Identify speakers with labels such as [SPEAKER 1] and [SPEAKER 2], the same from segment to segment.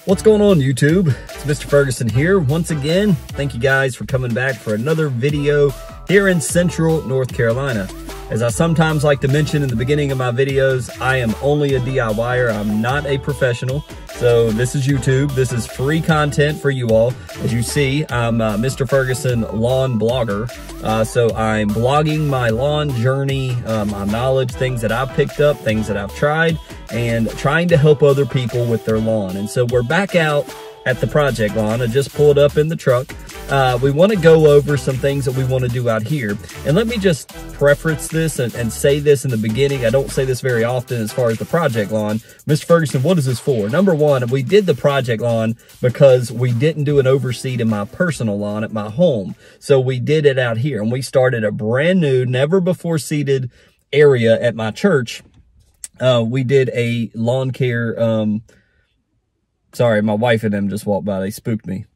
[SPEAKER 1] What's going on, YouTube? It's Mr. Ferguson here once again. Thank you guys for coming back for another video here in Central North Carolina. As I sometimes like to mention in the beginning of my videos, I am only a DIYer. I'm not a professional. So this is YouTube. This is free content for you all. As you see, I'm Mr. Ferguson lawn blogger. So I'm blogging my lawn journey, my knowledge, things that I've picked up, things that I've tried, and trying to help other people with their lawn. And so we're back out at the project lawn. I just pulled up in the truck. We want to go over some things that we want to do out here. And let me just preface this and say this in the beginning. I don't say this very often as far as the project lawn. Mr. Ferguson, what is this for? Number one, we did the project lawn because we didn't do an overseed in my personal lawn at my home. So we did it out here, and we started a brand new, never before seeded area at my church. We did a lawn care, sorry, my wife and them just walked by. They spooked me.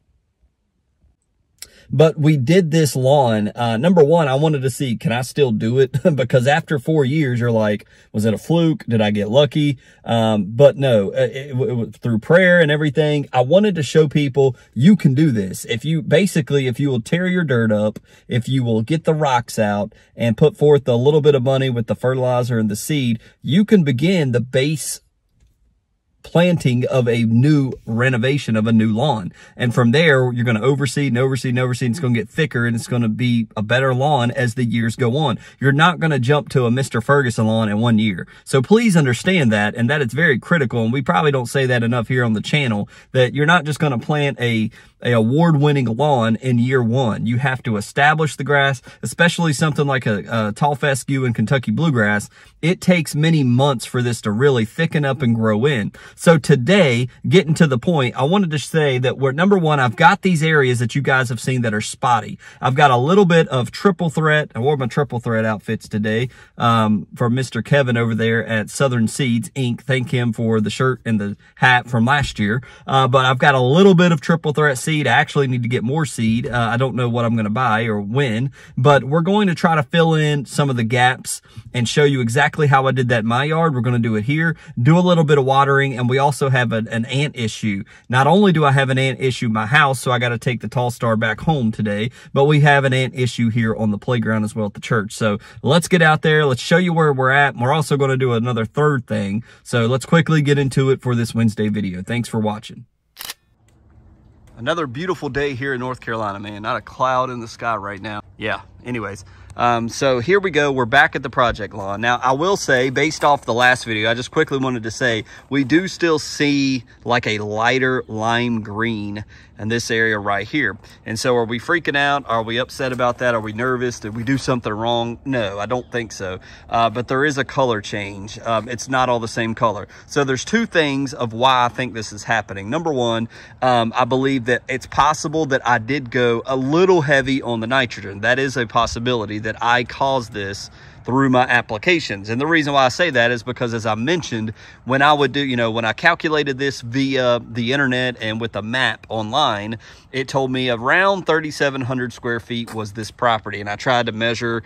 [SPEAKER 1] But we did this lawn. Number one, I wanted to see, can I still do it? Because after 4 years, you're like, was it a fluke? Did I get lucky? But no, it was through prayer and everything. I wanted to show people you can do this. If you will tear your dirt up, if you will get the rocks out and put forth a little bit of money with the fertilizer and the seed, you can begin the base planting of a new renovation of a new lawn. And from there, you're going to overseed and overseed and overseed. And it's going to get thicker, and it's going to be a better lawn as the years go on. You're not going to jump to a Mr. Ferguson lawn in 1 year. So please understand that, and that it's very critical. And we probably don't say that enough here on the channel, that you're not just going to plant a award-winning lawn in year one. You have to establish the grass, especially something like a tall fescue and Kentucky bluegrass. It takes many months for this to really thicken up and grow in. So today, getting to the point, I wanted to say that number one, I've got these areas that you guys have seen that are spotty. I've got a little bit of triple threat. I wore my triple threat outfits today from Mr. Kevin over there at Southern Seeds Inc. Thank him for the shirt and the hat from last year. But I've got a little bit of triple threat seed. I actually need to get more seed. I don't know what I'm going to buy or when, but we're going to try to fill in some of the gaps and show you exactly how I did that in my yard. We're going to do it here, do a little bit of watering, and we also have an ant issue. Not only do I have an ant issue in my house, so I got to take the Tall Star back home today, but we have an ant issue here on the playground as well at the church. So let's get out there. Let's show you where we're at. And we're also going to do another third thing. So let's quickly get into it for this Wednesday video. Thanks for watching. Another beautiful day here in North Carolina, man. Not a cloud in the sky right now. Yeah, anyways. So here we go. We're back at the project lawn. Now, I will say, based off the last video, I just quickly wanted to say, we do still see like a lighter lime green in this area right here. And so are we freaking out? Are we upset about that? Are we nervous? Did we do something wrong? No, I don't think so. But there is a color change. It's not all the same color. So there's two things of why I think this is happening. Number one, I believe that it's possible that I did go a little heavy on the nitrogen. That is a possibility that I caused this through my applications. And the reason why I say that is because, as I mentioned, when I would do, when I calculated this via the internet and with a map online, it told me around 3,700 square feet was this property. And I tried to measure,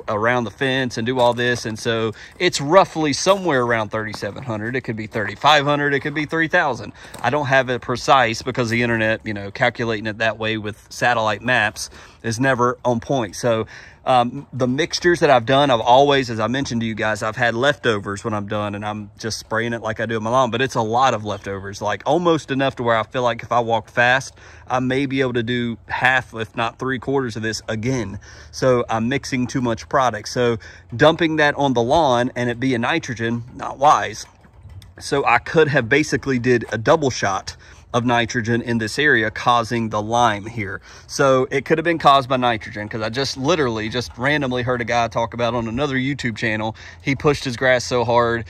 [SPEAKER 1] around the fence and do all this. And so it's roughly somewhere around 3,700. It could be 3,500. It could be 3,000. I don't have it precise because the internet, calculating it that way with satellite maps is never on point. So the mixtures that I've done, I've always, as I mentioned to you guys, I've had leftovers when I'm done, and I'm just spraying it like I do in my lawn, but it's a lot of leftovers, like almost enough to where I feel like if I walk fast, I may be able to do half, if not 3/4 of this again. So I'm mixing too much product. So dumping that on the lawn and it being nitrogen, not wise. So I could have basically did a double shot of nitrogen in this area, causing the lime here. So it could have been caused by nitrogen, because I just randomly heard a guy talk about on another YouTube channel, he pushed his grass so hard,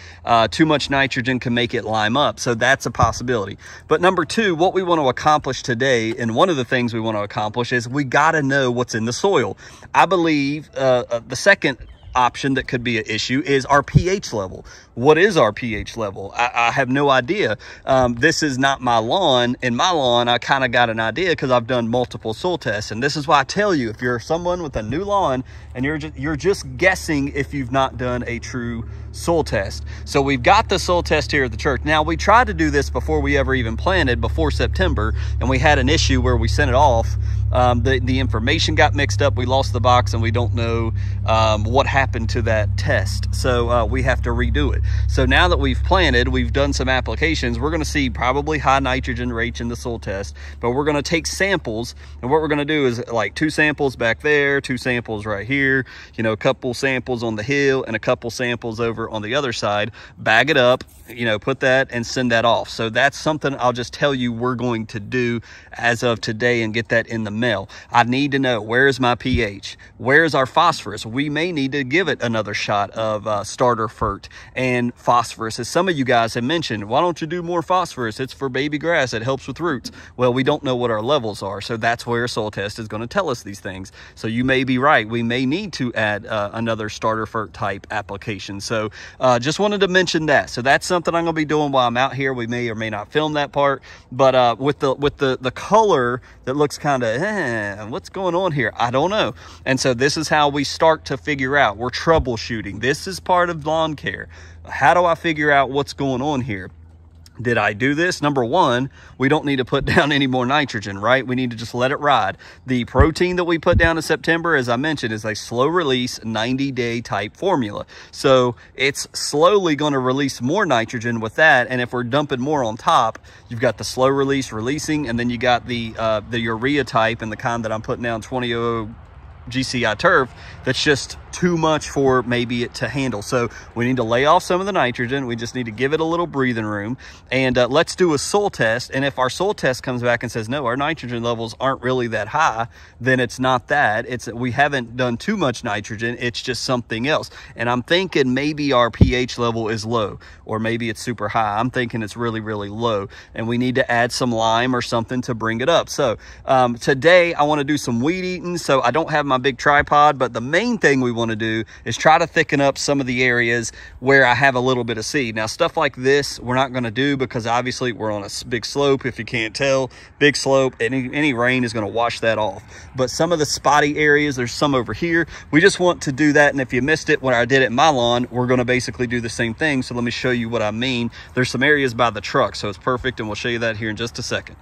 [SPEAKER 1] too much nitrogen can make it lime up. So that's a possibility. But number two, what we want to accomplish today, and one of the things we want to accomplish, is we got to know what's in the soil. I believe the second option that could be an issue is our pH level. What is our pH level? I have no idea. This is not my lawn. In my lawn, I kind of got an idea because I've done multiple soil tests. And this is why I tell you, if you're someone with a new lawn and you're just guessing if you've not done a true soil test. So we've got the soil test here at the church. Now, we tried to do this before we ever even planted, before September, and we had an issue where we sent it off. The information got mixed up. We lost the box and we don't know what happened to that test. So we have to redo it. So now that we've planted, we've done some applications, we're going to see probably high nitrogen rates in the soil test, but we're going to take samples, and what we're going to do is like 2 samples back there, 2 samples right here, you know, a couple samples on the hill and a couple samples over on the other side, bag it up, you know, put that and send that off. So that's something I'll just tell you we're going to do as of today and get that in the mail. I need to know, where's my pH? Where's our phosphorus? We may need to give it another shot of starter fert and phosphorus. As some of you guys have mentioned, why don't you do more phosphorus? It's for baby grass. It helps with roots. Well, we don't know what our levels are. So that's where a soil test is going to tell us these things. So you may be right. We may need to add another starter fert type application. So just wanted to mention that. So that's something I'm going to be doing while I'm out here. We may or may not film that part, but with the color that looks kind of, what's going on here? I don't know. And so this is how we start to figure out. We're troubleshooting. This is part of lawn care. How do I figure out what's going on here? Did I do this? Number one, we don't need to put down any more nitrogen, right? We need to just let it ride. The protein that we put down in September, as I mentioned, is a slow release 90-day type formula. So it's slowly going to release more nitrogen with that. And if we're dumping more on top, you've got the slow release releasing, and then you got the urea type and the kind that I'm putting down, 20 GCI turf, that's just too much for maybe it to handle. So we need to lay off some of the nitrogen. We just need to give it a little breathing room, and let's do a soil test. And if our soil test comes back and says, no, our nitrogen levels aren't really that high, then it's not that. We haven't done too much nitrogen. It's just something else. And I'm thinking maybe our pH level is low, or maybe it's super high. I'm thinking it's really, really low, and we need to add some lime or something to bring it up. So today I want to do some weed eating. So I don't have my big tripod, but the main thing we want to do is try to thicken up some of the areas where I have a little bit of seed. Now, stuff like this we're not going to do because obviously we're on a big slope. If you can't tell, big slope, any rain is going to wash that off. But some of the spotty areas, there's some over here, we just want to do that. And if you missed it when I did it in my lawn, we're going to basically do the same thing. So let me show you what I mean. There's some areas by the truck, so it's perfect, and we'll show you that here in just a second.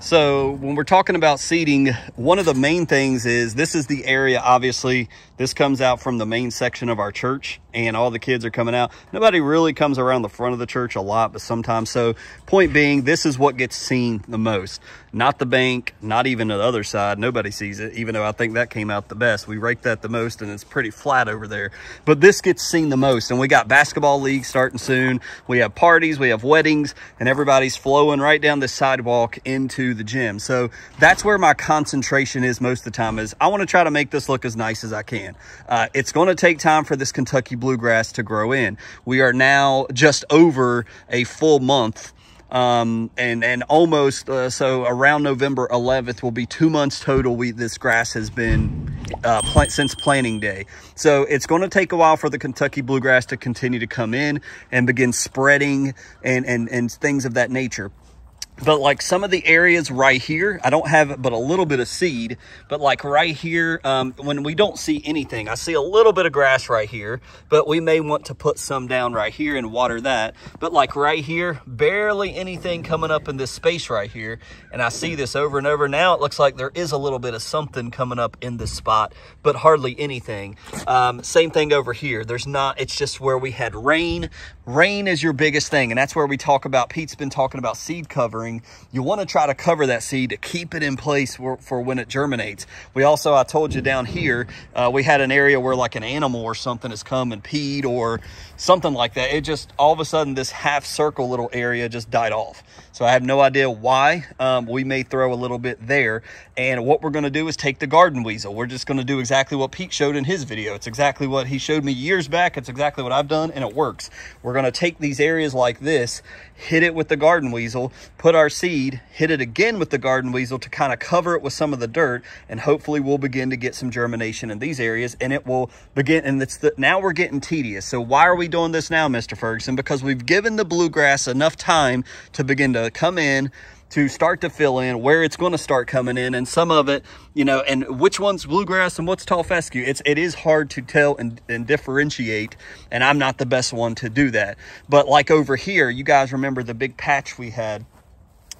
[SPEAKER 1] So when we're talking about seeding, one of the main things is this is the area. Obviously, this comes out from the main section of our church, and all the kids are coming out. Nobody really comes around the front of the church a lot, but sometimes. So point being, this is what gets seen the most. Not the bank, not even the other side. Nobody sees it, even though I think that came out the best. We raked that the most, and it's pretty flat over there. But this gets seen the most, and we got basketball leagues starting soon. We have parties, we have weddings, and everybody's flowing right down this sidewalk into the gym. So that's where my concentration is most of the time. Is I want to try to make this look as nice as I can. It's going to take time for this Kentucky bluegrass to grow in. We are now just over a full month, and almost so around November 11th will be 2 months total. This grass has been since planting day. So it's going to take a while for the Kentucky bluegrass to continue to come in and begin spreading and things of that nature. But like some of the areas right here, I don't have but a little bit of seed, but like right here, when we don't see anything, I see a little bit of grass right here, but we may want to put some down right here and water that. But like right here, barely anything coming up in this space right here. And I see this over and over. Now it looks like there is a little bit of something coming up in this spot, but hardly anything. Same thing over here. There's not, it's just where we had rain. Rain is your biggest thing. And that's where we talk about, Pete's been talking about seed covering. You want to try to cover that seed to keep it in place for when it germinates. We also, I told you down here, we had an area where like an animal or something has come and peed or something like that. It just, all of a sudden, this half circle little area just died off. So I have no idea why. We may throw a little bit there. And what we're going to do is take the garden weasel. We're just going to do exactly what Pete showed in his video. It's exactly what he showed me years back. It's exactly what I've done, and it works. We're going to take these areas like this, hit it with the garden weasel, put put our seed, hit it again with the garden weasel to kind of cover it with some of the dirt, and hopefully we'll begin to get some germination in these areas, and it will begin. And now we're getting tedious. So why are we doing this now, Mr. Ferguson? Because we've given the bluegrass enough time to begin to come in, to start to fill in where it's going to start coming in, and some of it, you know, and which one's bluegrass and what's tall fescue. It is hard to tell and differentiate, and I'm not the best one to do that. But like over here, you guys remember the big patch we had.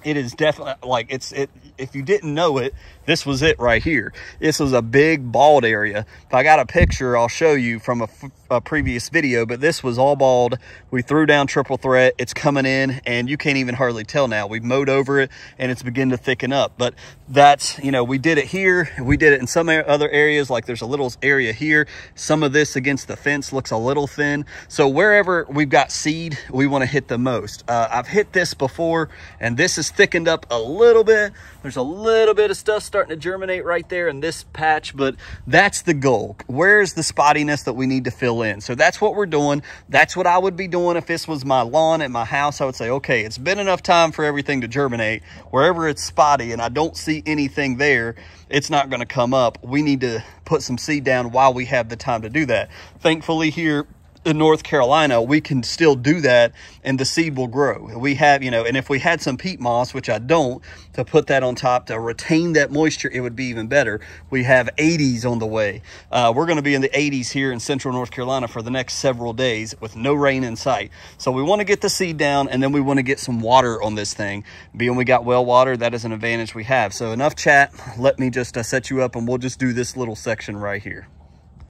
[SPEAKER 1] It is definitely like if you didn't know it, this was it right here. This was a big bald area. If I got a picture, I'll show you from a previous video, but this was all bald. We threw down triple threat. It's coming in, and you can't even hardly tell now. We've mowed over it, and it's beginning to thicken up. But that's, you know, we did it here. We did it in some other areas, like there's a little area here. Some of this against the fence looks a little thin. So wherever we've got seed, we want to hit the most. I've hit this before, and this is thickened up a little bit. There's a little bit of stuff starting to germinate right there in this patch, but that's the goal. Where's the spottiness that we need to fill in? So that's what we're doing. That's what I would be doing if this was my lawn at my house. I would say, okay, it's been enough time for everything to germinate. Wherever it's spotty and I don't see anything there, it's not going to come up. We need to put some seed down while we have the time to do that. Thankfully here in North Carolina, we can still do that, and the seed will grow. We have, you know, and if we had some peat moss, which I don't, to put that on top to retain that moisture, it would be even better. We have 80s on the way. We're going to be in the 80s here in central North Carolina for the next several days with no rain in sight. So we want to get the seed down, and then we want to get some water on this thing. Being we got well water, that is an advantage we have. So enough chat. Let me just set you up, and we'll just do this little section right here.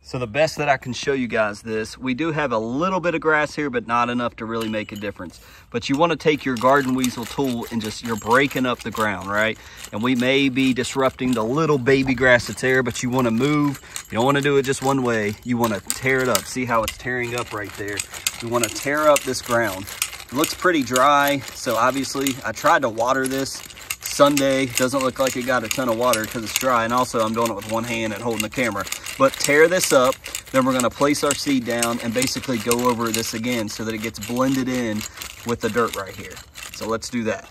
[SPEAKER 1] So the best that I can show you guys this, we do have a little bit of grass here, but not enough to really make a difference. But you want to take your garden weasel tool and just, you're breaking up the ground, right? And we may be disrupting the little baby grass that's there, but you want to move. You don't want to do it just one way. You want to tear it up. See how it's tearing up right there? You want to tear up this ground. It looks pretty dry, so obviously I tried to water this Sunday. Doesn't look like it got a ton of water because it's dry, and also I'm doing it with one hand and holding the camera. But tear this up, then we're going to place our seed down and basically go over this again so that it gets blended in with the dirt right here. So let's do that.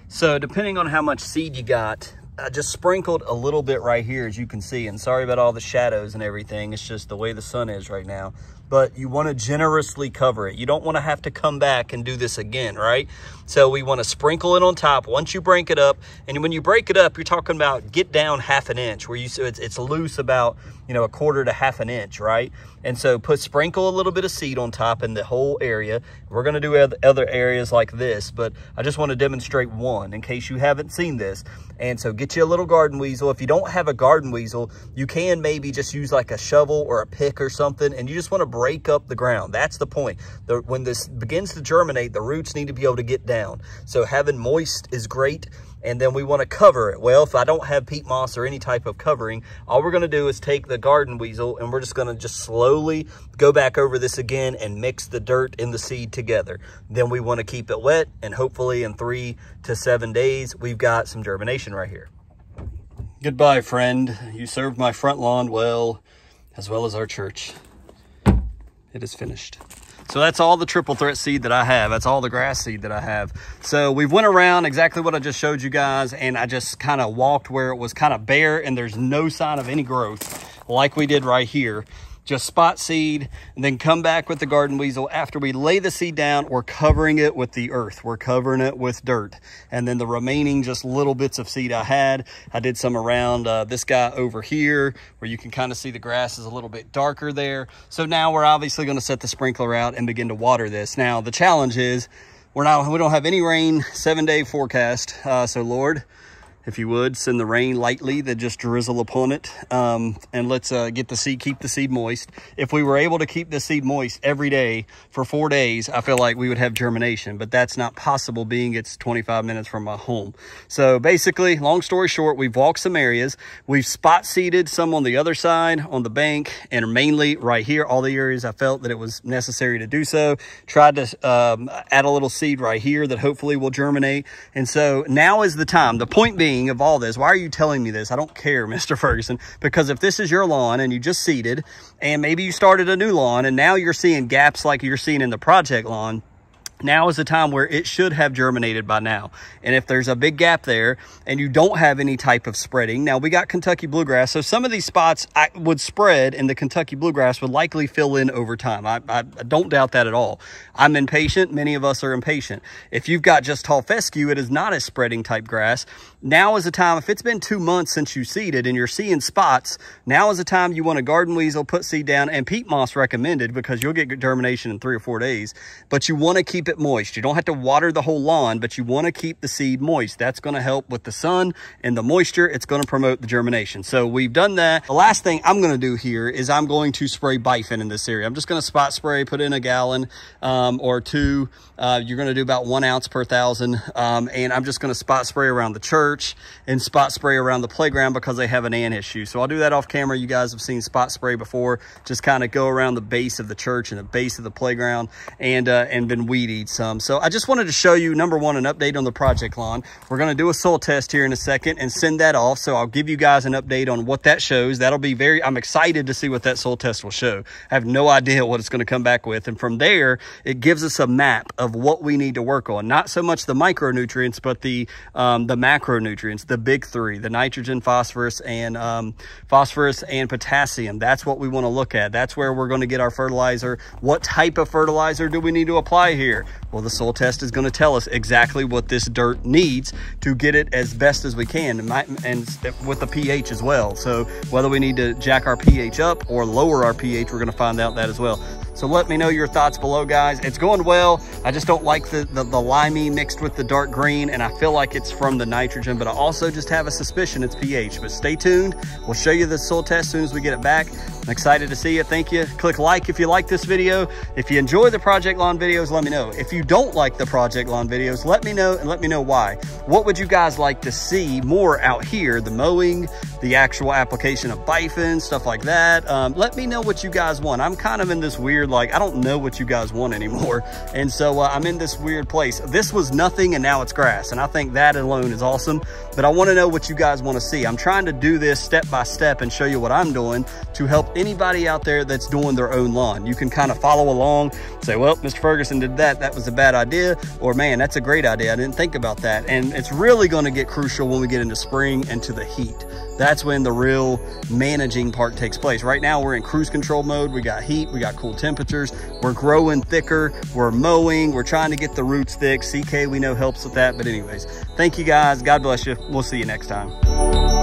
[SPEAKER 1] So depending on how much seed you got, I just sprinkled a little bit right here, as you can see, and sorry about all the shadows and everything. It's just the way the sun is right now. But you want to generously cover it. You don't want to have to come back and do this again, right? So we want to sprinkle it on top once you break it up. And when you break it up, you're talking about get down half an inch, where so it's loose about, you know, 1/4 to half an inch, right? And so sprinkle a little bit of seed on top in the whole area. We're going to do other areas like this, but I just want to demonstrate one in case you haven't seen this. And so get you a little garden weasel. If you don't have a garden weasel, you can maybe just use like a shovel or a pick or something, and you just want to break up the ground. That's the point. When this begins to germinate, the roots need to be able to get down. So having moist is great. And then we want to cover it. Well, if I don't have peat moss or any type of covering, all we're going to do is take the garden weasel and we're just going to just slowly go back over this again and mix the dirt and the seed together. Then we want to keep it wet, and hopefully in 3 to 7 days, we've got some germination right here. Goodbye, friend. You served my front lawn well as our church. It is finished. So that's all the triple threat seed that I have. That's all the grass seed that I have. So we've went around exactly what I just showed you guys, and I just kind of walked where it was kind of bare and there's no sign of any growth like we did right here. Just spot seed, and then come back with the garden weasel. After we lay the seed down, we're covering it with the earth. We're covering it with dirt. And then the remaining just little bits of seed I did some around this guy over here, where you can kind of see the grass is a little bit darker there. So now we're obviously going to set the sprinkler out and begin to water this. Now the challenge is we don't have any rain, 7-day forecast. So Lord, if you would, send the rain lightly, that just drizzle upon it. And let's keep the seed moist. If we were able to keep the seed moist every day for 4 days, I feel like we would have germination, but that's not possible, being it's 25 minutes from my home. So basically, long story short, we've walked some areas. We've spot seeded some on the other side, on the bank, and mainly right here, all the areas I felt that it was necessary to do so. Tried to add a little seed right here that hopefully will germinate. And so now is the time. The point being of all this, why are you telling me this? I don't care, Mr. Ferguson, because if this is your lawn and you just seeded, and maybe you started a new lawn and now you're seeing gaps like you're seeing in the project lawn, now is the time where it should have germinated by now. And if there's a big gap there and you don't have any type of spreading, now we got Kentucky bluegrass. So some of these spots I would spread and the Kentucky bluegrass would likely fill in over time. I don't doubt that at all. I'm impatient. Many of us are impatient. If you've got just tall fescue, it is not a spreading type grass. Now is the time, if it's been 2 months since you seeded and you're seeing spots, now is the time you want to garden weasel, put seed down, and peat moss recommended because you'll get germination in 3 or 4 days. But you want to keep it moist. You don't have to water the whole lawn, but you want to keep the seed moist. That's going to help with the sun and the moisture. It's going to promote the germination. So we've done that. The last thing I'm going to do here is I'm going to spray bifin in this area. I'm just going to spot spray, put in a gallon or 2. You're going to do about 1 ounce per 1,000. And I'm just going to spot spray around the church and spot spray around the playground because they have an ant issue. So I'll do that off camera. You guys have seen spot spray before. Just kind of go around the base of the church and the base of the playground and then weed eat some. So I just wanted to show you, number one, an update on the project lawn. We're going to do a soil test here in a second and send that off. So I'll give you guys an update on what that shows. That'll be I'm excited to see what that soil test will show. I have no idea what it's going to come back with. And from there, it gives us a map of what we need to work on. Not so much the micronutrients, but the macronutrients, the big 3, the nitrogen, phosphorus, and potassium. That's what we want to look at. That's where we're going to get our fertilizer. What type of fertilizer do we need to apply here? Well, the soil test is going to tell us exactly what this dirt needs to get it as best as we can, and with the pH as well. So whether we need to jack our pH up or lower our pH, we're going to find out that as well. So let me know your thoughts below, guys. It's going well. I just don't like the limey mixed with the dark green, and I feel like it's from the nitrogen, but I also just have a suspicion it's pH. But stay tuned. We'll show you the soil test as soon as we get it back. I'm excited to see you. Thank you. Click like if you like this video. If you enjoy the Project Lawn videos, let me know. If you don't like the Project Lawn videos, let me know, and let me know why. What would you guys like to see more out here? The mowing, the actual application of bifin, stuff like that. Let me know what you guys want. I'm kind of in this weird, like, I don't know what you guys want anymore. And so I'm in this weird place. This was nothing and now it's grass. And I think that alone is awesome. But I want to know what you guys want to see. I'm trying to do this step by step and show you what I'm doing to help anybody out there that's doing their own lawn. You can kind of follow along, say, well, Mr. Ferguson did that. That was a bad idea. Or, man, that's a great idea. I didn't think about that. And it's really going to get crucial when we get into spring and to the heat. That's when the real managing part takes place. Right now, we're in cruise control mode. We got heat, we got cool temperatures. We're growing thicker, we're mowing, we're trying to get the roots thick. CK, we know, helps with that. But anyways, thank you guys. God bless you. We'll see you next time.